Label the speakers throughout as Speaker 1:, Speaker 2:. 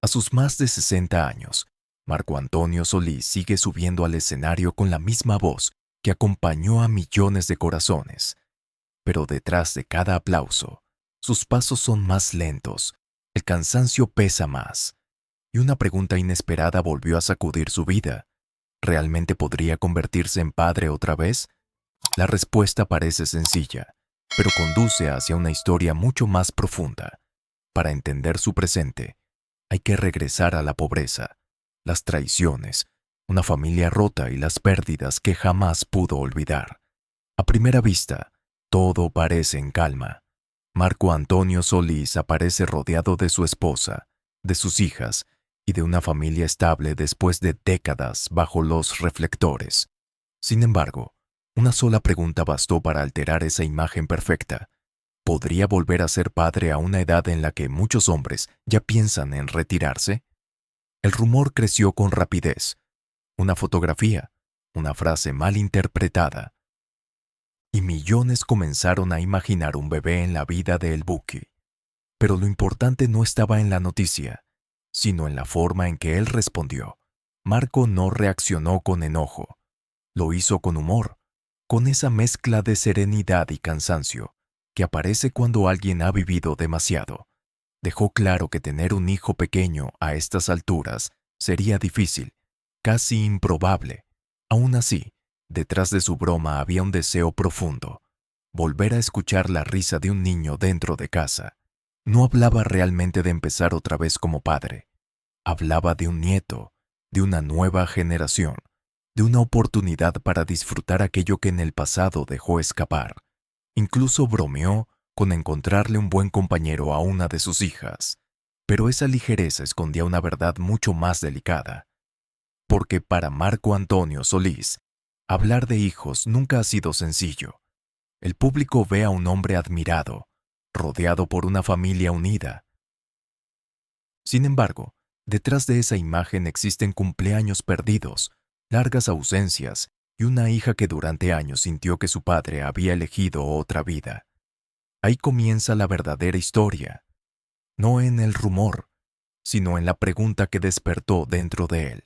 Speaker 1: A sus más de 60 años, Marco Antonio Solís sigue subiendo al escenario con la misma voz que acompañó a millones de corazones. Pero detrás de cada aplauso, sus pasos son más lentos, el cansancio pesa más, y una pregunta inesperada volvió a sacudir su vida. ¿Realmente podría convertirse en padre otra vez? La respuesta parece sencilla, pero conduce hacia una historia mucho más profunda. Para entender su presente, hay que regresar a la pobreza, las traiciones, una familia rota y las pérdidas que jamás pudo olvidar. A primera vista, todo parece en calma. Marco Antonio Solís aparece rodeado de su esposa, de sus hijas y de una familia estable después de décadas bajo los reflectores. Sin embargo, una sola pregunta bastó para alterar esa imagen perfecta. ¿Podría volver a ser padre a una edad en la que muchos hombres ya piensan en retirarse? El rumor creció con rapidez. Una fotografía, una frase mal interpretada, y millones comenzaron a imaginar un bebé en la vida de El Buki. Pero lo importante no estaba en la noticia, sino en la forma en que él respondió. Marco no reaccionó con enojo, lo hizo con humor, con esa mezcla de serenidad y cansancio que aparece cuando alguien ha vivido demasiado. Dejó claro que tener un hijo pequeño a estas alturas sería difícil, casi improbable. Aún así, detrás de su broma había un deseo profundo: volver a escuchar la risa de un niño dentro de casa. No hablaba realmente de empezar otra vez como padre. Hablaba de un nieto, de una nueva generación, de una oportunidad para disfrutar aquello que en el pasado dejó escapar. Incluso bromeó con encontrarle un buen compañero a una de sus hijas. Pero esa ligereza escondía una verdad mucho más delicada. Porque para Marco Antonio Solís, hablar de hijos nunca ha sido sencillo. El público ve a un hombre admirado, rodeado por una familia unida. Sin embargo, detrás de esa imagen existen cumpleaños perdidos, largas ausencias y una hija que durante años sintió que su padre había elegido otra vida. Ahí comienza la verdadera historia, no en el rumor, sino en la pregunta que despertó dentro de él.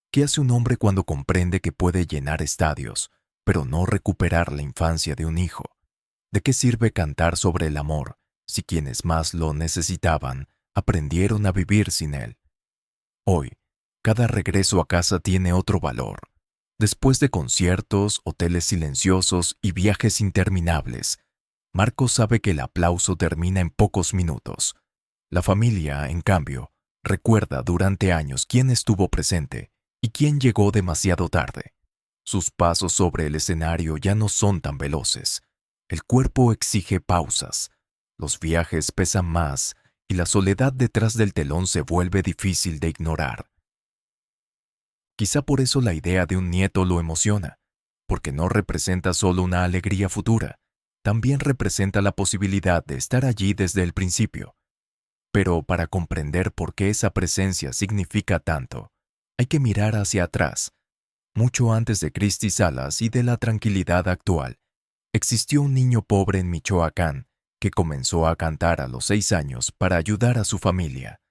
Speaker 1: ¿Qué hace un hombre cuando comprende que puede llenar estadios, pero no recuperar la infancia de un hijo? ¿De qué sirve cantar sobre el amor si quienes más lo necesitaban aprendieron a vivir sin él? Hoy, cada regreso a casa tiene otro valor. Después de conciertos, hoteles silenciosos y viajes interminables, Marco sabe que el aplauso termina en pocos minutos. La familia, en cambio, recuerda durante años quién estuvo presente y quién llegó demasiado tarde. Sus pasos sobre el escenario ya no son tan veloces. El cuerpo exige pausas, los viajes pesan más y la soledad detrás del telón se vuelve difícil de ignorar. Quizá por eso la idea de un nieto lo emociona, porque no representa solo una alegría futura, también representa la posibilidad de estar allí desde el principio. Pero para comprender por qué esa presencia significa tanto, hay que mirar hacia atrás. Mucho antes de Cristi Salas y de la tranquilidad actual, existió un niño pobre en Michoacán que comenzó a cantar a los 6 años para ayudar a su familia.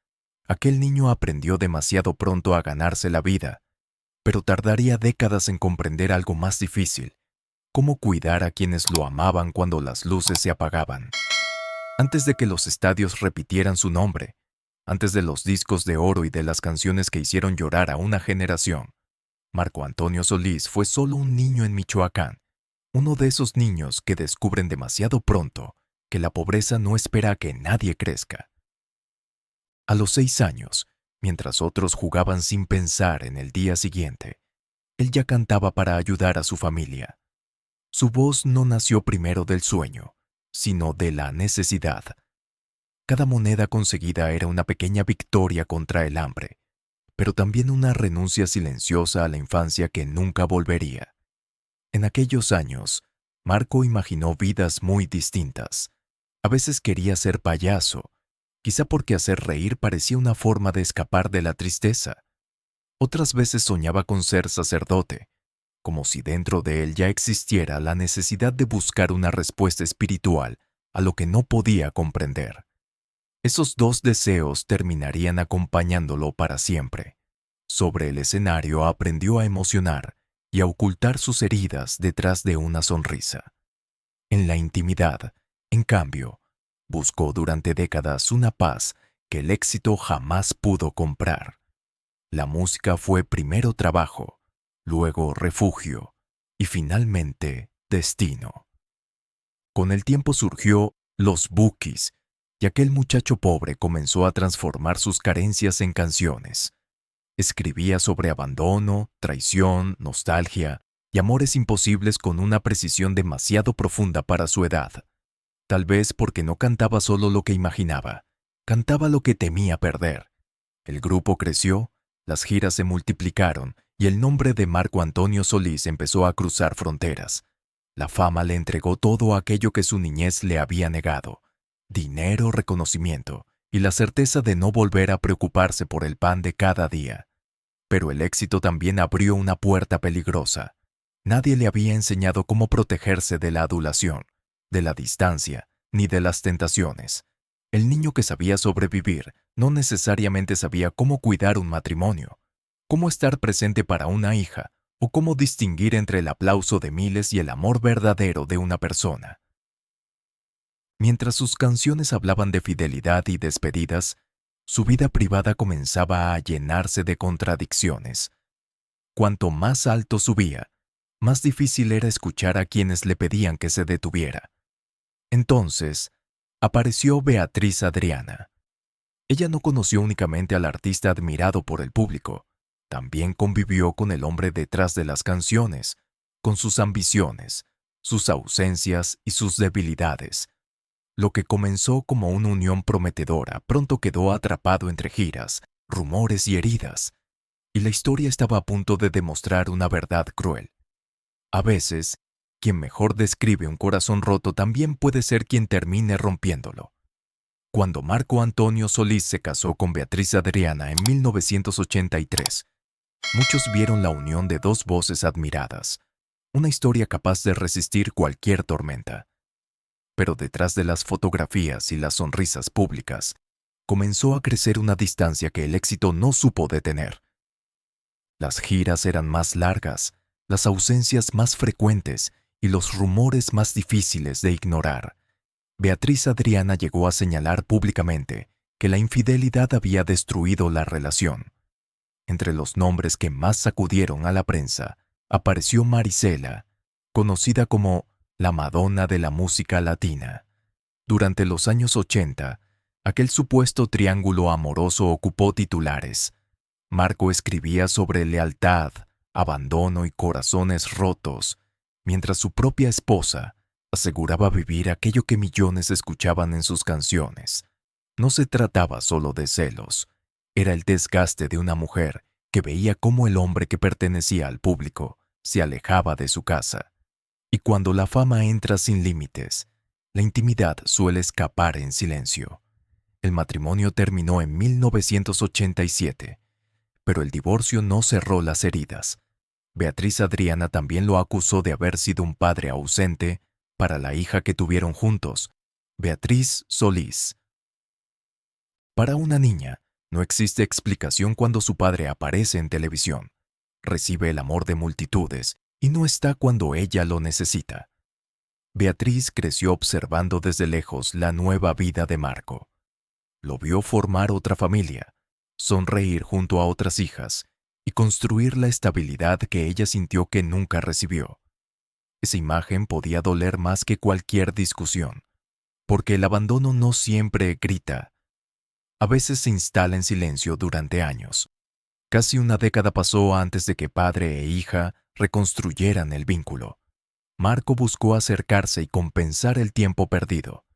Speaker 1: Aquel niño aprendió demasiado pronto a ganarse la vida, pero tardaría décadas en comprender algo más difícil: cómo cuidar a quienes lo amaban cuando las luces se apagaban. Antes de que los estadios repitieran su nombre, antes de los discos de oro y de las canciones que hicieron llorar a una generación, Marco Antonio Solís fue solo un niño en Michoacán, uno de esos niños que descubren demasiado pronto que la pobreza no espera a que nadie crezca. A los 6 años, mientras otros jugaban sin pensar en el día siguiente, él ya cantaba para ayudar a su familia. Su voz no nació primero del sueño, sino de la necesidad. Cada moneda conseguida era una pequeña victoria contra el hambre, pero también una renuncia silenciosa a la infancia que nunca volvería. En aquellos años, Marco imaginó vidas muy distintas. A veces quería ser payaso, quizá porque hacer reír parecía una forma de escapar de la tristeza. Otras veces soñaba con ser sacerdote, como si dentro de él ya existiera la necesidad de buscar una respuesta espiritual a lo que no podía comprender. Esos dos deseos terminarían acompañándolo para siempre. Sobre el escenario aprendió a emocionar y a ocultar sus heridas detrás de una sonrisa. En la intimidad, en cambio, buscó durante décadas una paz que el éxito jamás pudo comprar. La música fue primero trabajo, luego refugio y finalmente destino. Con el tiempo surgió Los Bukis, y aquel muchacho pobre comenzó a transformar sus carencias en canciones. Escribía sobre abandono, traición, nostalgia y amores imposibles con una precisión demasiado profunda para su edad. Tal vez porque no cantaba solo lo que imaginaba, cantaba lo que temía perder. El grupo creció, las giras se multiplicaron y el nombre de Marco Antonio Solís empezó a cruzar fronteras. La fama le entregó todo aquello que su niñez le había negado: dinero, reconocimiento y la certeza de no volver a preocuparse por el pan de cada día. Pero el éxito también abrió una puerta peligrosa. Nadie le había enseñado cómo protegerse de la adulación, de la distancia, ni de las tentaciones. El niño que sabía sobrevivir no necesariamente sabía cómo cuidar un matrimonio, cómo estar presente para una hija o cómo distinguir entre el aplauso de miles y el amor verdadero de una persona. Mientras sus canciones hablaban de fidelidad y despedidas, su vida privada comenzaba a llenarse de contradicciones. Cuanto más alto subía, más difícil era escuchar a quienes le pedían que se detuviera. Entonces, apareció Beatriz Adriana. Ella no conoció únicamente al artista admirado por el público, también convivió con el hombre detrás de las canciones, con sus ambiciones, sus ausencias y sus debilidades. Lo que comenzó como una unión prometedora pronto quedó atrapado entre giras, rumores y heridas, y la historia estaba a punto de demostrar una verdad cruel. A veces, quien mejor describe un corazón roto también puede ser quien termine rompiéndolo. Cuando Marco Antonio Solís se casó con Beatriz Adriana en 1983, muchos vieron la unión de dos voces admiradas, una historia capaz de resistir cualquier tormenta. Pero detrás de las fotografías y las sonrisas públicas, comenzó a crecer una distancia que el éxito no supo detener. Las giras eran más largas, las ausencias más frecuentes y los rumores más difíciles de ignorar. Beatriz Adriana llegó a señalar públicamente que la infidelidad había destruido la relación. Entre los nombres que más sacudieron a la prensa, apareció Marisela, conocida como la Madonna de la música latina. Durante los años 80, aquel supuesto triángulo amoroso ocupó titulares. Marco escribía sobre lealtad, abandono y corazones rotos, mientras su propia esposa aseguraba vivir aquello que millones escuchaban en sus canciones. No se trataba solo de celos, era el desgaste de una mujer que veía cómo el hombre que pertenecía al público se alejaba de su casa. Y cuando la fama entra sin límites, la intimidad suele escapar en silencio. El matrimonio terminó en 1987, pero el divorcio no cerró las heridas. Beatriz Adriana también lo acusó de haber sido un padre ausente para la hija que tuvieron juntos, Beatriz Solís. Para una niña, no existe explicación cuando su padre aparece en televisión, recibe el amor de multitudes y no está cuando ella lo necesita. Beatriz creció observando desde lejos la nueva vida de Marco. Lo vio formar otra familia, sonreír junto a otras hijas y construir la estabilidad que ella sintió que nunca recibió. Esa imagen podía doler más que cualquier discusión, porque el abandono no siempre grita. A veces se instala en silencio durante años. Casi una década pasó antes de que padre e hija reconstruyeran el vínculo. Marco buscó acercarse y compensar el tiempo perdido.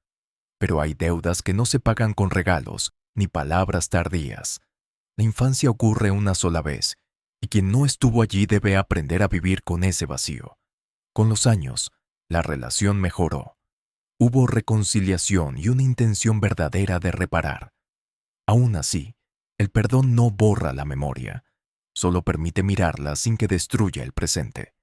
Speaker 1: Pero hay deudas que no se pagan con regalos ni palabras tardías. La infancia ocurre una sola vez, y quien no estuvo allí debe aprender a vivir con ese vacío. Con los años, la relación mejoró. Hubo reconciliación y una intención verdadera de reparar. Aún así, el perdón no borra la memoria, solo permite mirarla sin que destruya el presente.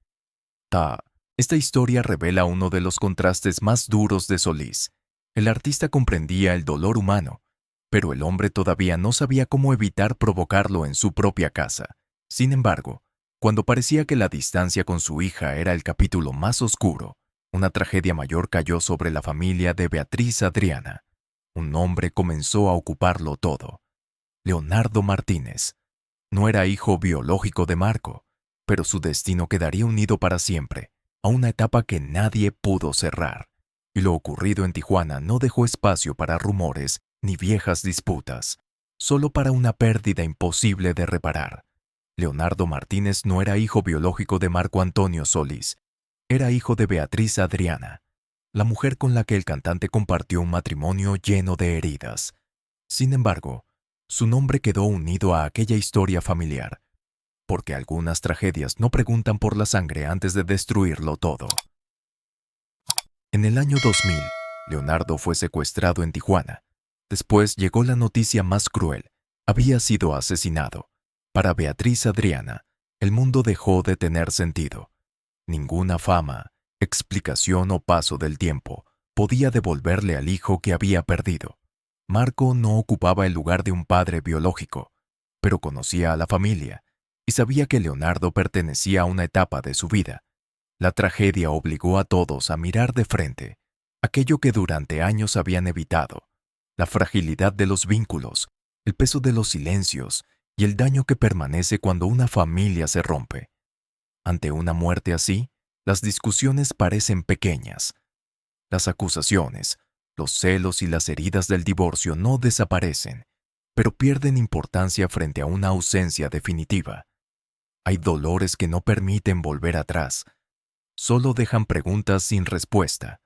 Speaker 1: Esta historia revela uno de los contrastes más duros de Solís. El artista comprendía el dolor humano, pero el hombre todavía no sabía cómo evitar provocarlo en su propia casa. Sin embargo, cuando parecía que la distancia con su hija era el capítulo más oscuro, una tragedia mayor cayó sobre la familia de Beatriz Adriana. Un hombre comenzó a ocuparlo todo. Leonardo Martínez. No era hijo biológico de Marco, pero su destino quedaría unido para siempre a una etapa que nadie pudo cerrar. Y lo ocurrido en Tijuana no dejó espacio para rumores ni viejas disputas, solo para una pérdida imposible de reparar. Leonardo Martínez no era hijo biológico de Marco Antonio Solís, era hijo de Beatriz Adriana, la mujer con la que el cantante compartió un matrimonio lleno de heridas. Sin embargo, su nombre quedó unido a aquella historia familiar, porque algunas tragedias no preguntan por la sangre antes de destruirlo todo. En el año 2000, Leonardo fue secuestrado en Tijuana. Después llegó la noticia más cruel: había sido asesinado. Para Beatriz Adriana, el mundo dejó de tener sentido. Ninguna fama, explicación o paso del tiempo podía devolverle al hijo que había perdido. Marco no ocupaba el lugar de un padre biológico, pero conocía a la familia y sabía que Leonardo pertenecía a una etapa de su vida. La tragedia obligó a todos a mirar de frente aquello que durante años habían evitado: la fragilidad de los vínculos, el peso de los silencios y el daño que permanece cuando una familia se rompe. Ante una muerte así, las discusiones parecen pequeñas. Las acusaciones, los celos y las heridas del divorcio no desaparecen, pero pierden importancia frente a una ausencia definitiva. Hay dolores que no permiten volver atrás, solo dejan preguntas sin respuesta.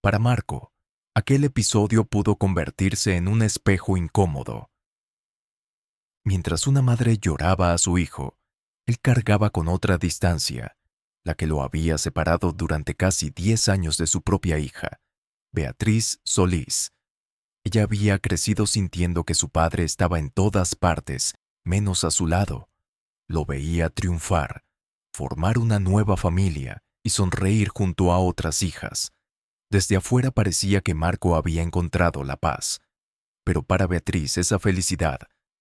Speaker 1: Para Marco, aquel episodio pudo convertirse en un espejo incómodo. Mientras una madre lloraba a su hijo, él cargaba con otra distancia, la que lo había separado durante casi 10 años de su propia hija, Beatriz Solís. Ella había crecido sintiendo que su padre estaba en todas partes, menos a su lado. Lo veía triunfar, formar una nueva familia y sonreír junto a otras hijas. Desde afuera parecía que Marco había encontrado la paz, pero para Beatriz esa felicidad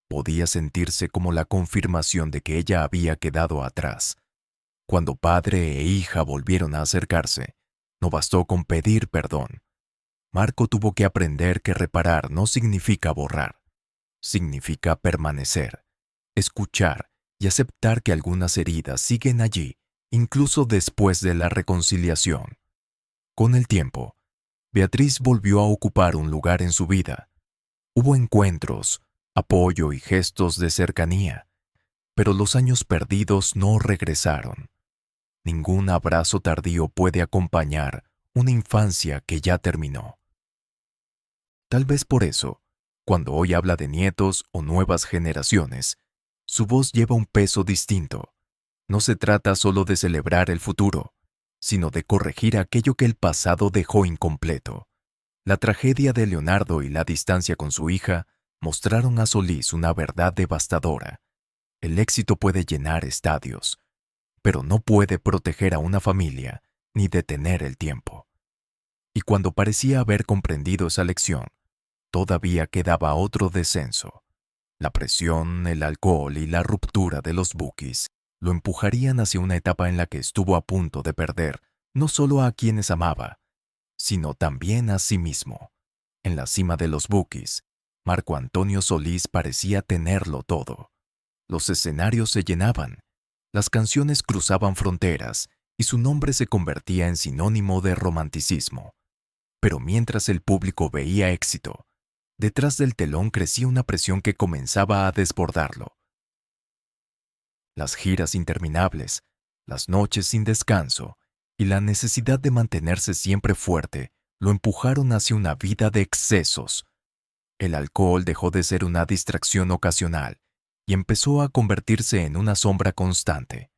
Speaker 1: podía sentirse como la confirmación de que ella había quedado atrás. Cuando padre e hija volvieron a acercarse, no bastó con pedir perdón. Marco tuvo que aprender que reparar no significa borrar, significa permanecer, escuchar y aceptar que algunas heridas siguen allí, incluso después de la reconciliación. Con el tiempo, Beatriz volvió a ocupar un lugar en su vida. Hubo encuentros, apoyo y gestos de cercanía, pero los años perdidos no regresaron. Ningún abrazo tardío puede acompañar una infancia que ya terminó. Tal vez por eso, cuando hoy habla de nietos o nuevas generaciones, su voz lleva un peso distinto. No se trata solo de celebrar el futuro, sino de corregir aquello que el pasado dejó incompleto. La tragedia de Leonardo y la distancia con su hija mostraron a Solís una verdad devastadora. El éxito puede llenar estadios, pero no puede proteger a una familia ni detener el tiempo. Y cuando parecía haber comprendido esa lección, todavía quedaba otro descenso. La presión, el alcohol y la ruptura de los Bukis lo empujarían hacia una etapa en la que estuvo a punto de perder no solo a quienes amaba, sino también a sí mismo. En la cima de los Bukis, Marco Antonio Solís parecía tenerlo todo. Los escenarios se llenaban, las canciones cruzaban fronteras y su nombre se convertía en sinónimo de romanticismo. Pero mientras el público veía éxito, detrás del telón crecía una presión que comenzaba a desbordarlo. Las giras interminables, las noches sin descanso y la necesidad de mantenerse siempre fuerte lo empujaron hacia una vida de excesos. El alcohol dejó de ser una distracción ocasional y empezó a convertirse en una sombra constante.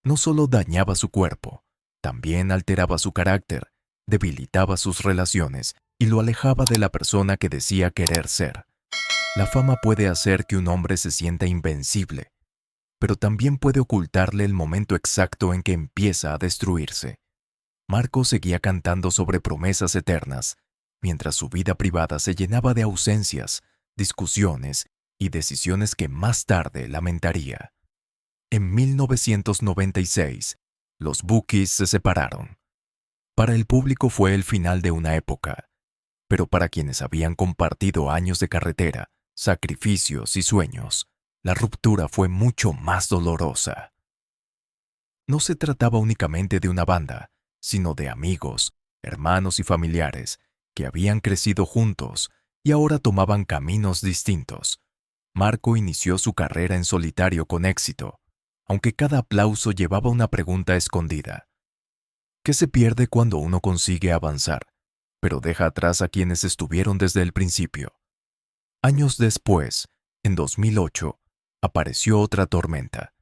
Speaker 1: No solo dañaba su cuerpo, también alteraba su carácter, debilitaba sus relaciones y lo alejaba de la persona que decía querer ser. La fama puede hacer que un hombre se sienta invencible, pero también puede ocultarle el momento exacto en que empieza a destruirse. Marco seguía cantando sobre promesas eternas, mientras su vida privada se llenaba de ausencias, discusiones y decisiones que más tarde lamentaría. En 1996, los Bookies se separaron. Para el público fue el final de una época, pero para quienes habían compartido años de carretera, sacrificios y sueños, la ruptura fue mucho más dolorosa. No se trataba únicamente de una banda, sino de amigos, hermanos y familiares que habían crecido juntos y ahora tomaban caminos distintos. Marco inició su carrera en solitario con éxito, aunque cada aplauso llevaba una pregunta escondida. ¿Qué se pierde cuando uno consigue avanzar, pero deja atrás a quienes estuvieron desde el principio? Años después, en 2008, apareció otra tormenta.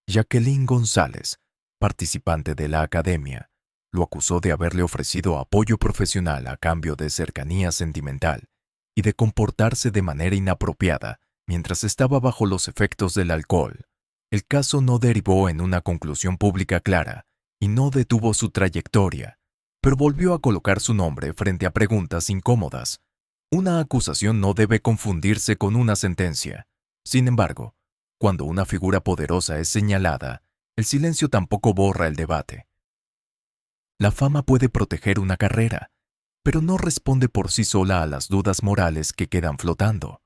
Speaker 1: Jacqueline González, participante de la academia, lo acusó de haberle ofrecido apoyo profesional a cambio de cercanía sentimental y de comportarse de manera inapropiada mientras estaba bajo los efectos del alcohol. El caso no derivó en una conclusión pública clara y no detuvo su trayectoria, pero volvió a colocar su nombre frente a preguntas incómodas. Una acusación no debe confundirse con una sentencia. Sin embargo, cuando una figura poderosa es señalada, el silencio tampoco borra el debate. La fama puede proteger una carrera, pero no responde por sí sola a las dudas morales que quedan flotando.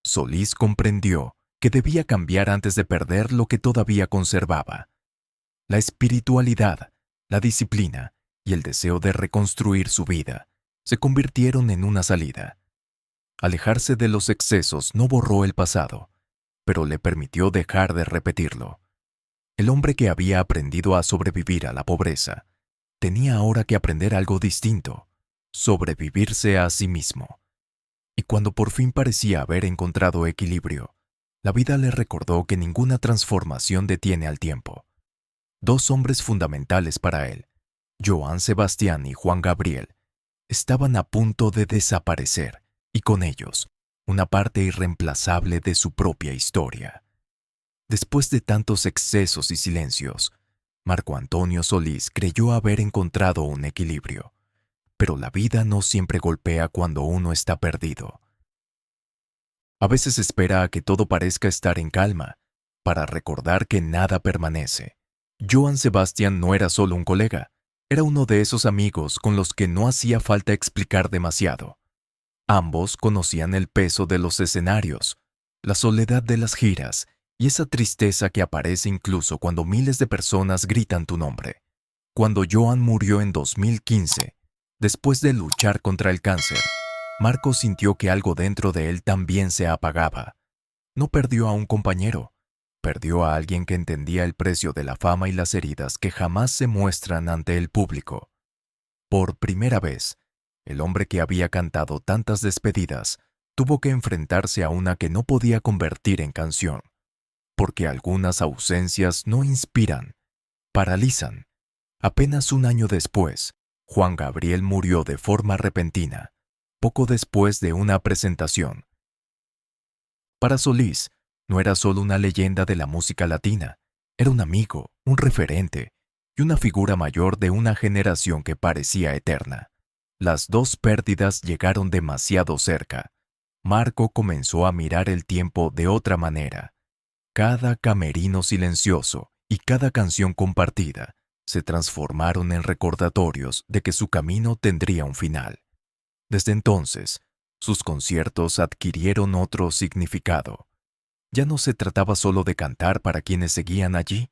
Speaker 1: Solís comprendió que debía cambiar antes de perder lo que todavía conservaba. La espiritualidad, la disciplina y el deseo de reconstruir su vida se convirtieron en una salida. Alejarse de los excesos no borró el pasado, pero le permitió dejar de repetirlo. El hombre que había aprendido a sobrevivir a la pobreza tenía ahora que aprender algo distinto: sobrevivirse a sí mismo. Y cuando por fin parecía haber encontrado equilibrio, la vida le recordó que ninguna transformación detiene al tiempo. Dos hombres fundamentales para él, Joan Sebastián y Juan Gabriel, estaban a punto de desaparecer, y con ellos, una parte irreemplazable de su propia historia. Después de tantos excesos y silencios, Marco Antonio Solís creyó haber encontrado un equilibrio, pero la vida no siempre golpea cuando uno está perdido. A veces espera a que todo parezca estar en calma, para recordar que nada permanece. Joan Sebastián no era solo un colega, era uno de esos amigos con los que no hacía falta explicar demasiado. Ambos conocían el peso de los escenarios, la soledad de las giras y esa tristeza que aparece incluso cuando miles de personas gritan tu nombre. Cuando Joan murió en 2015, después de luchar contra el cáncer, Marco sintió que algo dentro de él también se apagaba. No perdió a un compañero, perdió a alguien que entendía el precio de la fama y las heridas que jamás se muestran ante el público. Por primera vez, el hombre que había cantado tantas despedidas tuvo que enfrentarse a una que no podía convertir en canción, porque algunas ausencias no inspiran, paralizan. Apenas un año después, Juan Gabriel murió de forma repentina, poco después de una presentación. Para Solís, no era solo una leyenda de la música latina, era un amigo, un referente y una figura mayor de una generación que parecía eterna. Las dos pérdidas llegaron demasiado cerca. Marco comenzó a mirar el tiempo de otra manera. Cada camerino silencioso y cada canción compartida se transformaron en recordatorios de que su camino tendría un final. Desde entonces, sus conciertos adquirieron otro significado. Ya no se trataba solo de cantar para quienes seguían allí,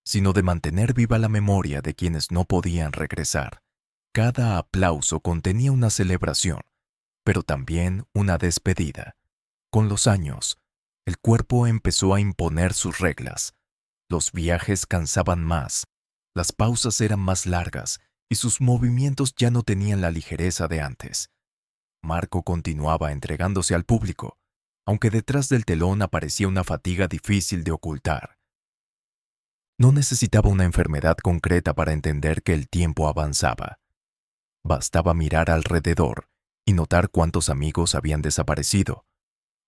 Speaker 1: sino de mantener viva la memoria de quienes no podían regresar. Cada aplauso contenía una celebración, pero también una despedida. Con los años, el cuerpo empezó a imponer sus reglas. Los viajes cansaban más, las pausas eran más largas y sus movimientos ya no tenían la ligereza de antes. Marco continuaba entregándose al público, aunque detrás del telón aparecía una fatiga difícil de ocultar. No necesitaba una enfermedad concreta para entender que el tiempo avanzaba. Bastaba mirar alrededor y notar cuántos amigos habían desaparecido.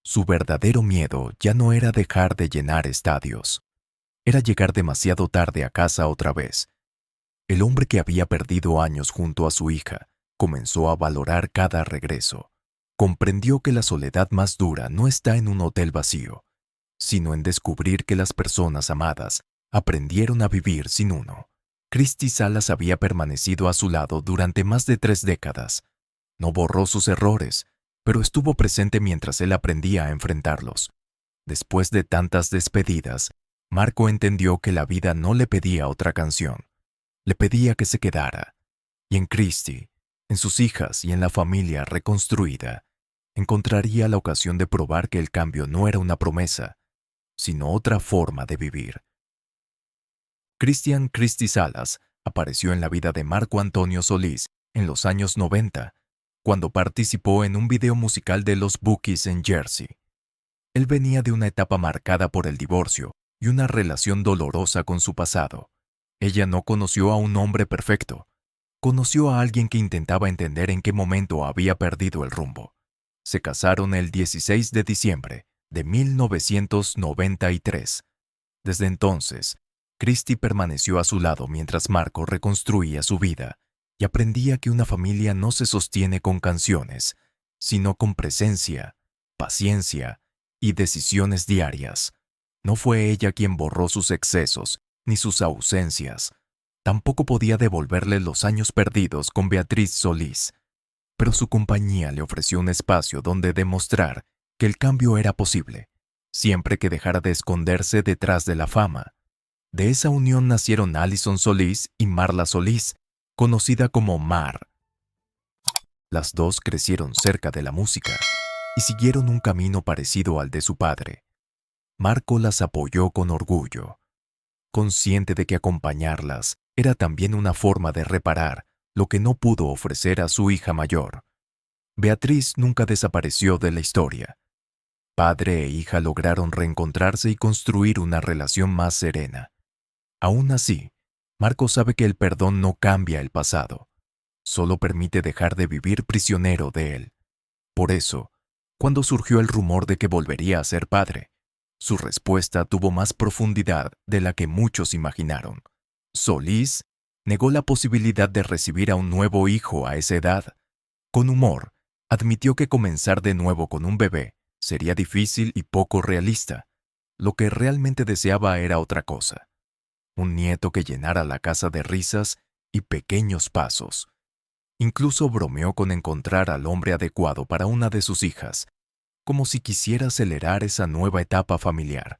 Speaker 1: Su verdadero miedo ya no era dejar de llenar estadios. Era llegar demasiado tarde a casa otra vez. El hombre que había perdido años junto a su hija comenzó a valorar cada regreso. comprendió que la soledad más dura no está en un hotel vacío, sino en descubrir que las personas amadas aprendieron a vivir sin uno. Christy Salas había permanecido a su lado durante más de 3 décadas. No borró sus errores, pero estuvo presente mientras él aprendía a enfrentarlos. Después de tantas despedidas, Marco entendió que la vida no le pedía otra canción. Le pedía que se quedara. Y en Christy, en sus hijas y en la familia reconstruida, encontraría la ocasión de probar que el cambio no era una promesa, sino otra forma de vivir. Christian Christy Salas apareció en la vida de Marco Antonio Solís en los años 90, cuando participó en un video musical de los Bookies en Jersey. Él venía de una etapa marcada por el divorcio y una relación dolorosa con su pasado. Ella no conoció a un hombre perfecto. Conoció a alguien que intentaba entender en qué momento había perdido el rumbo. Se casaron el 16 de diciembre de 1993. Desde entonces, Christy permaneció a su lado mientras Marco reconstruía su vida y aprendía que una familia no se sostiene con canciones, sino con presencia, paciencia y decisiones diarias. No fue ella quien borró sus excesos ni sus ausencias. Tampoco podía devolverle los años perdidos con Beatriz Solís, pero su compañía le ofreció un espacio donde demostrar que el cambio era posible, siempre que dejara de esconderse detrás de la fama. De esa unión nacieron Alison Solís y Marla Solís, conocida como Mar. Las dos crecieron cerca de la música y siguieron un camino parecido al de su padre. Marco las apoyó con orgullo, consciente de que acompañarlas era también una forma de reparar lo que no pudo ofrecer a su hija mayor. Beatriz nunca desapareció de la historia. Padre e hija lograron reencontrarse y construir una relación más serena. Aún así, Marco sabe que el perdón no cambia el pasado, solo permite dejar de vivir prisionero de él. Por eso, cuando surgió el rumor de que volvería a ser padre, su respuesta tuvo más profundidad de la que muchos imaginaron. Solís negó la posibilidad de recibir a un nuevo hijo a esa edad. Con humor, admitió que comenzar de nuevo con un bebé sería difícil y poco realista. Lo que realmente deseaba era otra cosa: un nieto que llenara la casa de risas y pequeños pasos. Incluso bromeó con encontrar al hombre adecuado para una de sus hijas, como si quisiera acelerar esa nueva etapa familiar.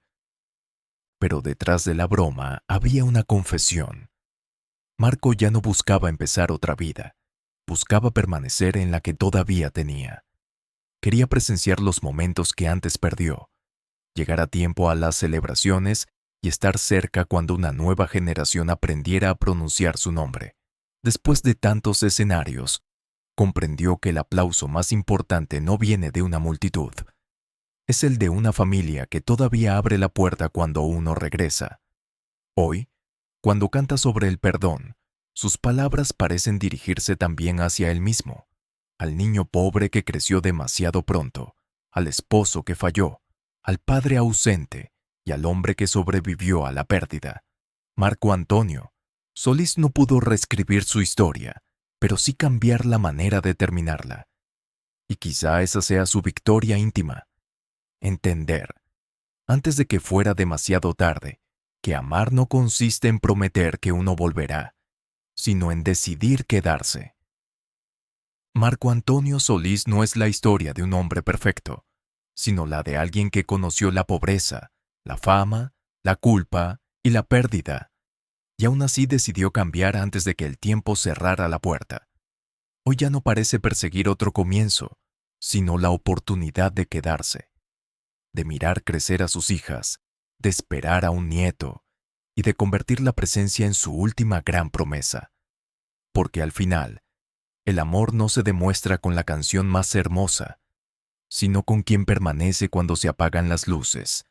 Speaker 1: Pero detrás de la broma había una confesión. Marco ya no buscaba empezar otra vida, buscaba permanecer en la que todavía tenía. Quería presenciar los momentos que antes perdió, llegar a tiempo a las celebraciones y estar cerca cuando una nueva generación aprendiera a pronunciar su nombre. Después de tantos escenarios, comprendió que el aplauso más importante no viene de una multitud. Es el de una familia que todavía abre la puerta cuando uno regresa. Hoy, cuando canta sobre el perdón, sus palabras parecen dirigirse también hacia él mismo, al niño pobre que creció demasiado pronto, al esposo que falló, al padre ausente y al hombre que sobrevivió a la pérdida. Marco Antonio Solís no pudo reescribir su historia, pero sí cambiar la manera de terminarla. Y quizá esa sea su victoria íntima. Entender, antes de que fuera demasiado tarde, que amar no consiste en prometer que uno volverá, sino en decidir quedarse. Marco Antonio Solís no es la historia de un hombre perfecto, sino la de alguien que conoció la pobreza, la fama, la culpa y la pérdida, y aún así decidió cambiar antes de que el tiempo cerrara la puerta. Hoy ya no parece perseguir otro comienzo, sino la oportunidad de quedarse, de mirar crecer a sus hijas, de esperar a un nieto y de convertir la presencia en su última gran promesa. Porque al final, el amor no se demuestra con la canción más hermosa, sino con quien permanece cuando se apagan las luces,